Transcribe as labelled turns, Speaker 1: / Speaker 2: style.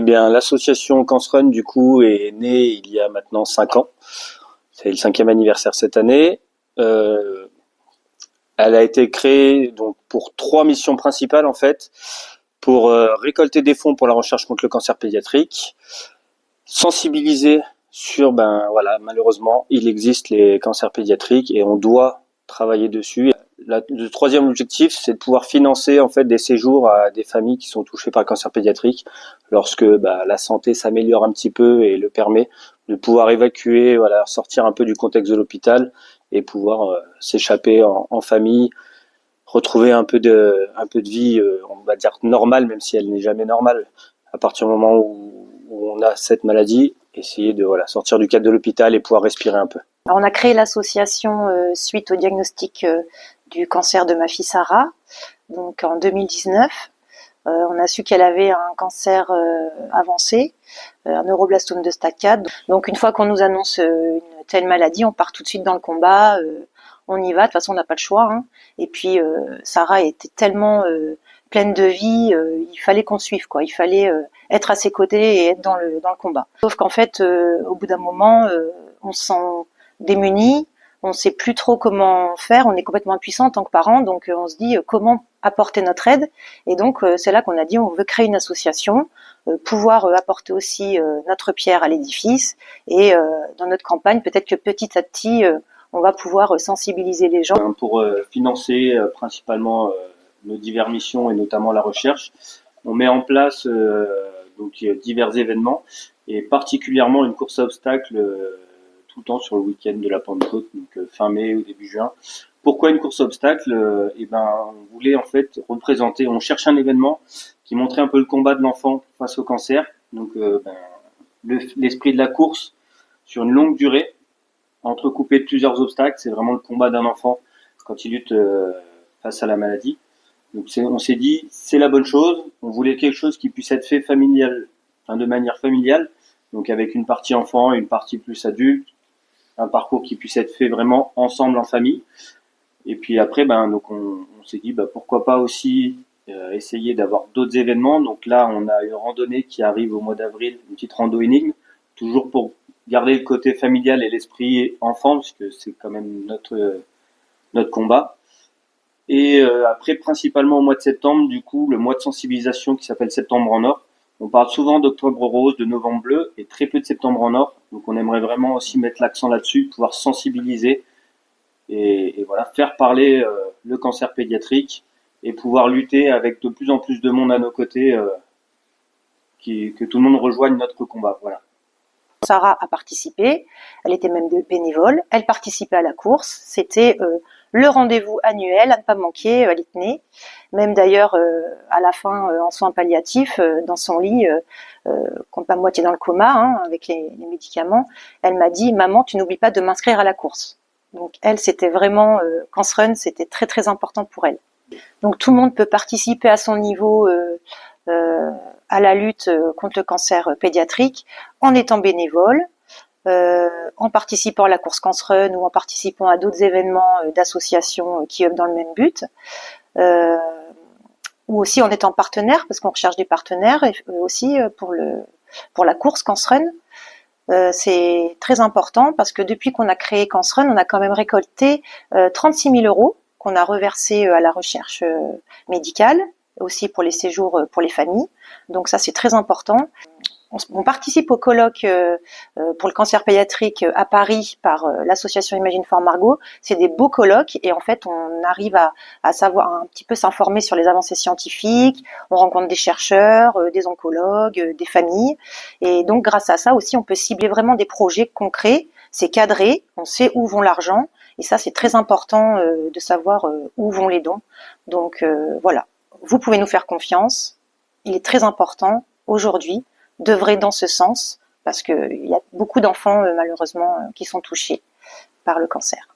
Speaker 1: bien, l'association CancRun, du coup, est née il y a maintenant 5 ans. C'est le 5e anniversaire cette année. Elle a été créée donc pour 3 missions principales, en fait. Pour récolter des fonds pour la recherche contre le cancer pédiatrique, sensibiliser sur, malheureusement, il existe les cancers pédiatriques et on doit travailler dessus. Le 3e objectif, c'est de pouvoir financer en fait des séjours à des familles qui sont touchées par le cancer pédiatrique lorsque la santé s'améliore un petit peu et le permet, de pouvoir évacuer, sortir un peu du contexte de l'hôpital et pouvoir s'échapper en famille, retrouver un peu de vie, on va dire normale, même si elle n'est jamais normale. À partir du moment où on a cette maladie, essayer de sortir du cadre de l'hôpital et pouvoir respirer un peu.
Speaker 2: Alors on a créé l'association suite au diagnostic du cancer de ma fille Sarah, donc en 2019. On a su qu'elle avait un cancer avancé, un neuroblastome de stade 4. Donc une fois qu'on nous annonce une telle maladie, on part tout de suite dans le combat. On y va, de toute façon on n'a pas le choix. Hein. Et puis Sarah était tellement pleine de vie, il fallait qu'on suive, quoi. Il fallait être à ses côtés et être dans le combat. Sauf qu'en fait, au bout d'un moment, on se sent démunis, on ne sait plus trop comment faire, on est complètement impuissant en tant que parent, donc on se dit comment apporter notre aide. Et donc c'est là qu'on a dit on veut créer une association, pouvoir apporter aussi notre pierre à l'édifice. Et dans notre campagne, peut-être que petit à petit, on va pouvoir sensibiliser les gens.
Speaker 1: Pour financer principalement nos diverses missions et notamment la recherche, on met en place divers événements et particulièrement une course à obstacles tout le temps sur le week-end de la Pentecôte, donc fin mai ou début juin. Pourquoi une course à obstacles ? On voulait en fait représenter, on cherche un événement qui montrait un peu le combat de l'enfant face au cancer, donc l'esprit de la course sur une longue durée, entrecoupé de plusieurs obstacles, c'est vraiment le combat d'un enfant quand il lutte face à la maladie. Donc on s'est dit, c'est la bonne chose, on voulait quelque chose qui puisse être fait de manière familiale, donc avec une partie enfant et une partie plus adulte, un parcours qui puisse être fait vraiment ensemble en famille. Et puis après, on s'est dit pourquoi pas aussi essayer d'avoir d'autres événements. Donc là, on a une randonnée qui arrive au mois d'avril, une petite rando énigme, toujours pour garder le côté familial et l'esprit enfant, parce que c'est quand même notre combat. Et après, principalement au mois de septembre, du coup, le mois de sensibilisation qui s'appelle Septembre en Or. On parle souvent d'Octobre Rose, de Novembre Bleu et très peu de Septembre en Or. Donc on aimerait vraiment aussi mettre l'accent là-dessus, pouvoir sensibiliser et faire parler le cancer pédiatrique et pouvoir lutter avec de plus en plus de monde à nos côtés, que tout le monde rejoigne notre combat. Voilà.
Speaker 2: Sarah a participé, elle était même bénévole, elle participait à la course, c'était le rendez-vous annuel à ne pas manquer, elle y tenait. Même d'ailleurs, à la fin, en soins palliatifs, dans son lit, à moitié dans le coma, avec les médicaments, elle m'a dit « Maman, tu n'oublies pas de m'inscrire à la course ». Donc elle, c'était vraiment, CancRun, c'était très très important pour elle. Donc tout le monde peut participer à son niveau à la lutte contre le cancer pédiatrique en étant bénévole, en participant à la course CancRun ou en participant à d'autres événements d'associations qui œuvrent dans le même but, ou aussi en étant partenaire, parce qu'on recherche des partenaires aussi pour la course CancRun. C'est très important parce que depuis qu'on a créé CancRun, on a quand même récolté 36 000 € qu'on a reversés à la recherche médicale, aussi pour les séjours pour les familles. Donc ça, c'est très important. On participe au colloque pour le cancer pédiatrique à Paris par l'association Imagine for Margot. C'est des beaux colloques et en fait, on arrive à savoir un petit peu s'informer sur les avancées scientifiques. On rencontre des chercheurs, des oncologues, des familles. Et donc, grâce à ça aussi, on peut cibler vraiment des projets concrets. C'est cadré, on sait où vont l'argent. Et ça, c'est très important de savoir où vont les dons. Donc voilà, vous pouvez nous faire confiance. Il est très important aujourd'hui d'œuvrer dans ce sens parce qu'il y a beaucoup d'enfants malheureusement qui sont touchés par le cancer.